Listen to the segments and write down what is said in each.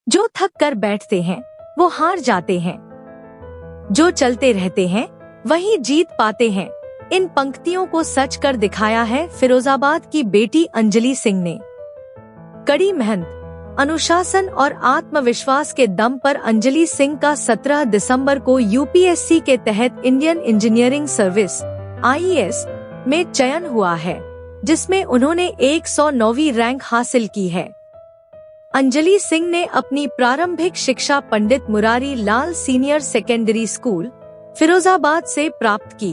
जो थक कर बैठते हैं वो हार जाते हैं, जो चलते रहते हैं वही जीत पाते हैं। इन पंक्तियों को सच कर दिखाया है फिरोजाबाद की बेटी अंजलि सिंह ने। कड़ी मेहनत, अनुशासन और आत्मविश्वास के दम पर अंजलि सिंह का 17 दिसंबर को यूपीएससी के तहत इंडियन इंजीनियरिंग सर्विस (IES) में चयन हुआ है, जिसमें उन्होंने 109वीं रैंक हासिल की है। अंजलि सिंह ने अपनी प्रारंभिक शिक्षा पंडित Murari Lal senior secondary school, Firozabad से प्राप्त की।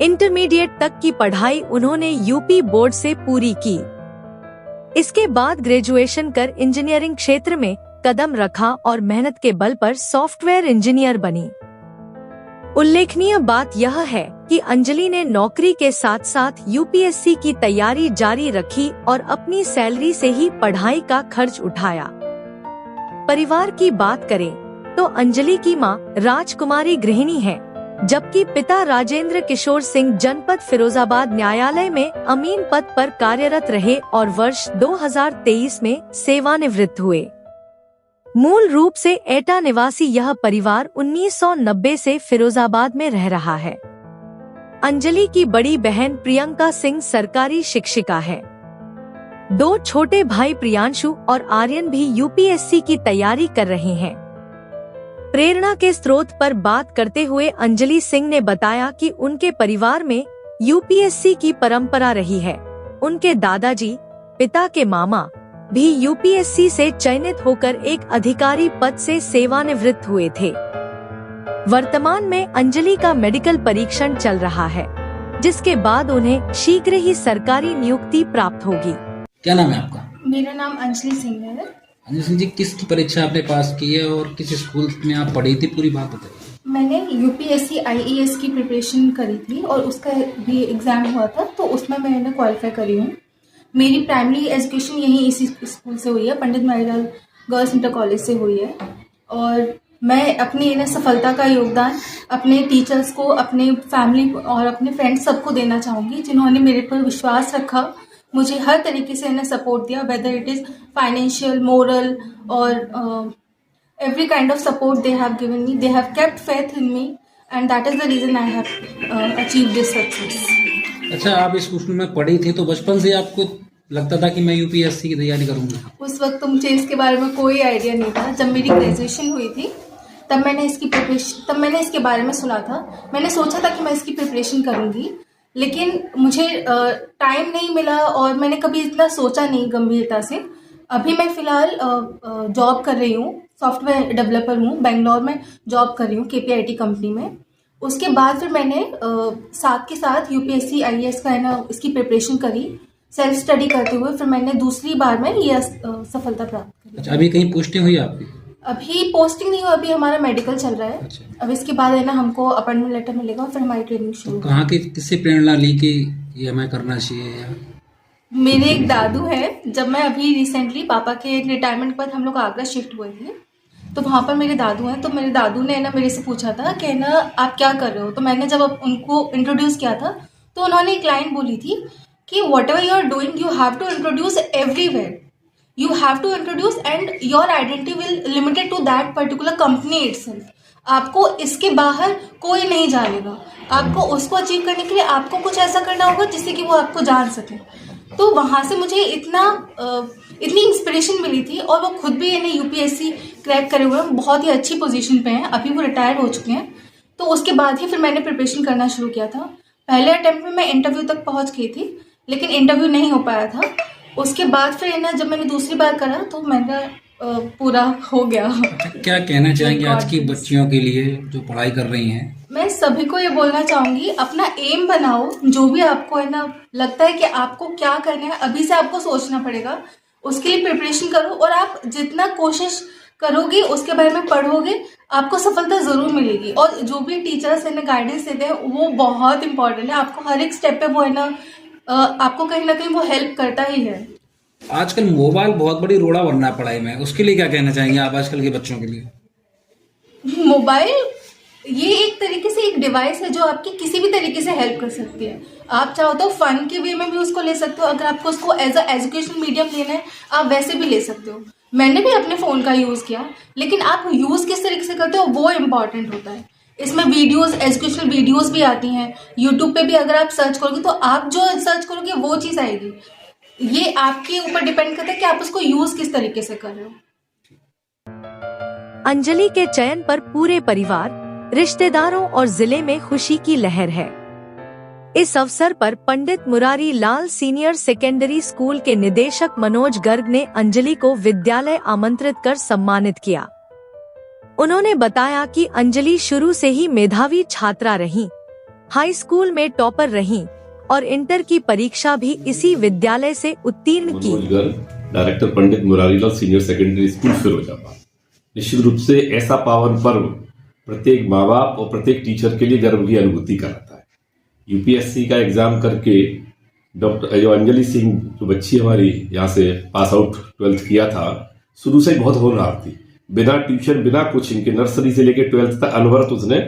इंटरमीडिएट तक की पढ़ाई उन्होंने यूपी बोर्ड से पूरी की। इसके बाद ग्रेजुएशन कर इंजीनियरिंग क्षेत्र में कदम रखा और मेहनत के बल पर सॉफ्टवेयर इंजीनियर बनी। उल्लेखनीय बात यह है कि अंजलि ने नौकरी के साथ साथ यूपीएससी की तैयारी जारी रखी और अपनी सैलरी से ही पढ़ाई का खर्च उठाया। परिवार की बात करें तो अंजलि की मां राजकुमारी गृहिणी है, जबकि पिता राजेंद्र किशोर सिंह जनपद फिरोजाबाद न्यायालय में अमीन पद पर कार्यरत रहे और वर्ष 2023 में सेवानिवृत्त हुए। मूल रूप से एटा निवासी यह परिवार 1990 से फिरोजाबाद में रह रहा है। अंजलि की बड़ी बहन प्रियंका सिंह सरकारी शिक्षिका है। 2 छोटे भाई प्रियांशु और आर्यन भी यूपीएससी की तैयारी कर रहे हैं। प्रेरणा के स्रोत पर बात करते हुए अंजलि सिंह ने बताया कि उनके परिवार में यूपीएससी की परंपरा रही है। उनके दादाजी, पिता के मामा भी यूपीएससी से चयनित होकर एक अधिकारी पद से सेवानिवृत्त हुए थे। वर्तमान में अंजलि का मेडिकल परीक्षण चल रहा है, जिसके बाद उन्हें शीघ्र ही सरकारी नियुक्ति प्राप्त होगी। क्या नाम है आपका? मेरा नाम अंजलि सिंह है। अंजलि सिंह जी, किस परीक्षा आपने पास की है और किस स्कूल में आप पढ़ी थी, पूरी बात बताइए। मैंने यूपीएससी IES की प्रिपरेशन करी थी और उसका भी एग्जाम हुआ था, तो उसमें मैंने क्वालिफाई करी हूँ। मेरी प्राइमरी एजुकेशन यहीं इसी स्कूल से हुई है, पंडित मुरारीलाल गर्ल्स इंटर कॉलेज से हुई है। और मैं अपनी सफलता का योगदान अपने टीचर्स को, अपने फैमिली और अपने फ्रेंड्स सबको देना चाहूँगी, जिन्होंने मेरे पर विश्वास रखा, मुझे हर तरीके से इन्हें सपोर्ट दिया, whether it is financial, moral और every kind of support they have given me. They have kept faith in me and that is the reason I have achieved this success. अच्छा, आप इस स्कूल में पढ़ी थी तो बचपन से आपको लगता था कि मैं यूपीएससी की तैयारी करूंगी? उस वक्त तो मुझे इसके बारे में कोई आइडिया नहीं था। जब मेरी ग्रेजुएशन हुई थी तब मैंने इसके बारे में सुना था। मैंने सोचा था कि मैं इसकी प्रिपरेशन करूंगी, लेकिन मुझे टाइम नहीं मिला और मैंने कभी इतना सोचा नहीं गंभीरता से। अभी मैं फ़िलहाल जॉब कर रही हूँ, सॉफ्टवेयर डेवलपर हूँ, बेंगलोर में जॉब कर रही हूँ KPIT कंपनी में। उसके बाद फिर मैंने साथ के साथ यूपीएससी IES का इसकी प्रिपरेशन करी, सेल्फ स्टडी करते हुए फिर मैंने दूसरी बार में ये सफलता प्राप्त करी। अच्छा, अभी कहीं पोस्टिंग हुई आपकी? अभी पोस्टिंग नहीं हुई, अभी हमारा मेडिकल चल रहा है। अच्छा। अब इसके बाद हमको अपॉइंटमेंट लेटर मिलेगा और फिर हमारी ट्रेनिंग शुरू। तो कहाँ की किससे प्रेरणा ली कि ये हमें करना चाहिए? या मेरे एक दादू है। जब मैं अभी रिसेंटली पापा के रिटायरमेंट के बाद हम लोग आगरा शिफ्ट हुए थे, तो वहाँ पर मेरे दादू हैं। तो मेरे दादू ने मेरे से पूछा था कि आप क्या कर रहे हो। तो मैंने जब उनको इंट्रोड्यूस किया था तो उन्होंने एक लाइन बोली थी कि whatever you are doing you have to introduce everywhere, you have to introduce and your identity will limited to that particular company itself. आपको इसके बाहर कोई नहीं जानेगा। आपको उसको अचीव करने के लिए आपको कुछ ऐसा करना होगा जिससे कि वो आपको जान सके। तो वहाँ से मुझे इतनी इंस्पिरेशन मिली थी और वो खुद भी यूपीएससी क्रैक करे हुए हैं, बहुत ही अच्छी पोजीशन पे हैं। अभी वो रिटायर हो चुके हैं। तो उसके बाद ही फिर मैंने प्रिपरेशन करना शुरू किया था। पहले अटेम्प्ट में मैं इंटरव्यू तक पहुँच गई थी, लेकिन इंटरव्यू नहीं हो पाया था। उसके बाद फिर जब मैंने दूसरी बार करा तो मेरा पूरा हो गया। क्या कहना चाहेंगे आज की बच्चियों के लिए जो पढ़ाई कर रही हैं? मैं सभी को ये बोलना चाहूँगी, अपना एम बनाओ। जो भी आपको लगता है कि आपको क्या करना है, अभी से आपको सोचना पड़ेगा। उसके लिए प्रिपरेशन करो और आप जितना कोशिश करोगे, उसके बारे में पढ़ोगे, आपको सफलता ज़रूर मिलेगी। और जो भी टीचर्स गाइडेंस देते हैं वो बहुत इंपॉर्टेंट है। आपको हर एक स्टेप पे वो आपको कहीं ना कहीं वो हेल्प करता ही है। आजकल मोबाइल बहुत बड़ी रोड़ा बनना है पढ़ाई में, उसके लिए क्या कहना चाहेंगे आप आजकल के बच्चों के लिए? मोबाइल ये एक तरीके से एक डिवाइस है जो आपकी किसी भी तरीके से हेल्प कर सकती है। आप चाहो तो फन के वे में भी उसको ले सकते हो। अगर आपको उसको एज अ एजुकेशनल मीडियम लेना है, आप वैसे भी ले सकते हो। मैंने भी अपने फ़ोन का यूज़ किया, लेकिन आप यूज़ किस तरीके से करते हो वो इम्पॉर्टेंट होता है। इसमें वीडियोस, एजुकेशनल वीडियोस भी आती हैं। यूट्यूब पे भी अगर आप सर्च करोगे तो आप जो सर्च करोगे वो चीज़ आएगी। ये आपके ऊपर डिपेंड करता है कि आप उसको यूज़ किस तरीके से कर रहे हो। अंजलि के चयन पर पूरे परिवार, रिश्तेदारों और जिले में खुशी की लहर है। इस अवसर पर पंडित Murari Lal senior secondary school के निदेशक मनोज गर्ग ने अंजलि को विद्यालय आमंत्रित कर सम्मानित किया। उन्होंने बताया कि अंजलि शुरू से ही मेधावी छात्रा रही, हाई स्कूल में टॉपर रही और इंटर की परीक्षा भी इसी विद्यालय से उत्तीर्ण की। मनोज गर्ग, डायरेक्टर पंडित Murari Lal senior secondary school Firozabad. निश्चित रूप से ऐसा पावन पर्व प्रत्येक माँ बाप और प्रत्येक टीचर के लिए गर्व की अनुभूति कराता है। यूपीएससी का एग्जाम करके डॉक्टर जो अंजलि सिंह जो बच्ची हमारी यहाँ से पास आउट 12th किया था, शुरू से बहुत होनहार थी। बिना ट्यूशन बिना कोचिंग के नर्सरी से लेकर 12th तक अनवरत उसने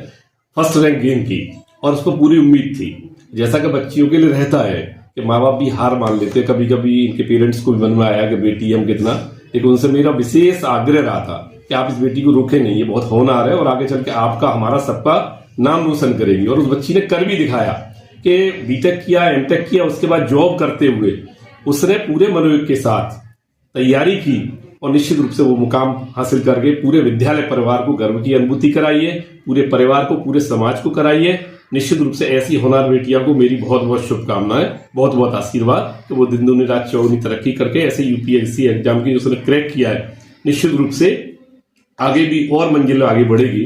फर्स्ट रैंक गेन की और उसको पूरी उम्मीद थी। जैसा कि बच्चियों के लिए रहता है कि माँ बाप भी हार मान लेते, कभी कभी इनके पेरेंट्स को भी मन में आया कि बेटी हम कितना, लेकिन उनसे मेरा विशेष आग्रह रहा था कि आप इस बेटी को रोके नहीं, ये बहुत होनहार है और आगे चल के आपका हमारा सबका नाम रोशन करेगी। और उस बच्ची ने कर भी दिखाया कि बीटेक किया, एमटेक किया, उसके बाद जॉब करते हुए उसने पूरे मनोयोग के साथ तैयारी की और निश्चित रूप से वो मुकाम हासिल करके पूरे विद्यालय परिवार को गर्व की अनुभूति कराई है, पूरे परिवार को, पूरे समाज को कराई है। निश्चित रूप से ऐसी होनहार बेटियों को मेरी बहुत बहुत शुभकामनाएं, बहुत बहुत आशीर्वाद कि वो दिन दुनी रात चौगुनी तरक्की करके ऐसे यूपीएससी एग्जाम की उसने क्रैक किया है, निश्चित रूप से आगे भी और मंजिल आगे बढ़ेगी।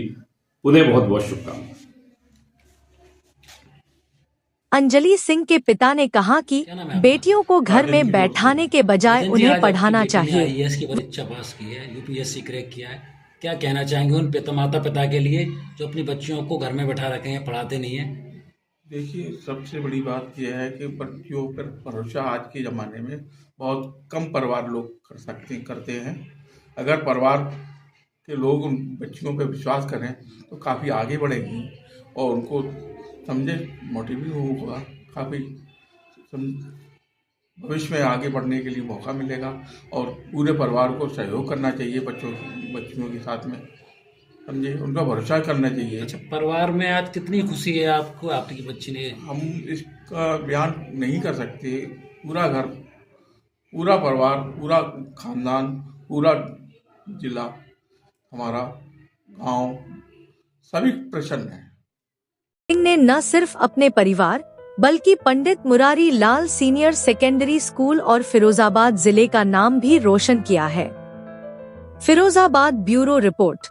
उन्हें बहुत बहुत शुभकामनाएं। अंजलि सिंह के पिता ने कहा कि बेटियों को घर में बैठाने के बजाय उन्हें पढ़ाना चाहिए। आईएएस की परीक्षा पास की है, यूपीएससी क्रैक किया है, क्या कहना चाहेंगे उन माता पिता के लिए जो अपनी बच्चियों को घर में बैठा रखे हैं, पढ़ाते नहीं है? देखिए, सबसे बड़ी बात यह है कि बच्चियों पर भरोसा आज के ज़माने में बहुत कम परिवार लोग करते हैं। अगर परिवार के लोग उन बच्चियों पर विश्वास करें तो काफ़ी आगे बढ़ेगी और उनको समझे मोटिवेट होगा, काफ़ी भविष्य में आगे बढ़ने के लिए मौका मिलेगा और पूरे परिवार को सहयोग करना चाहिए बच्चियों के साथ में, समझे, उनका भरोसा करना चाहिए। अच्छा, परिवार में आज कितनी खुशी है आपको, आपकी बच्ची ने? हम इसका बयान नहीं कर सकते। पूरा घर, पूरा परिवार, पूरा खानदान, पूरा जिला, हमारा गांव, सभी प्रसन्न है। सिंह ने न सिर्फ अपने परिवार बल्कि पंडित Murari Lal senior secondary school और फिरोजाबाद जिले का नाम भी रोशन किया है। Firozabad bureau report.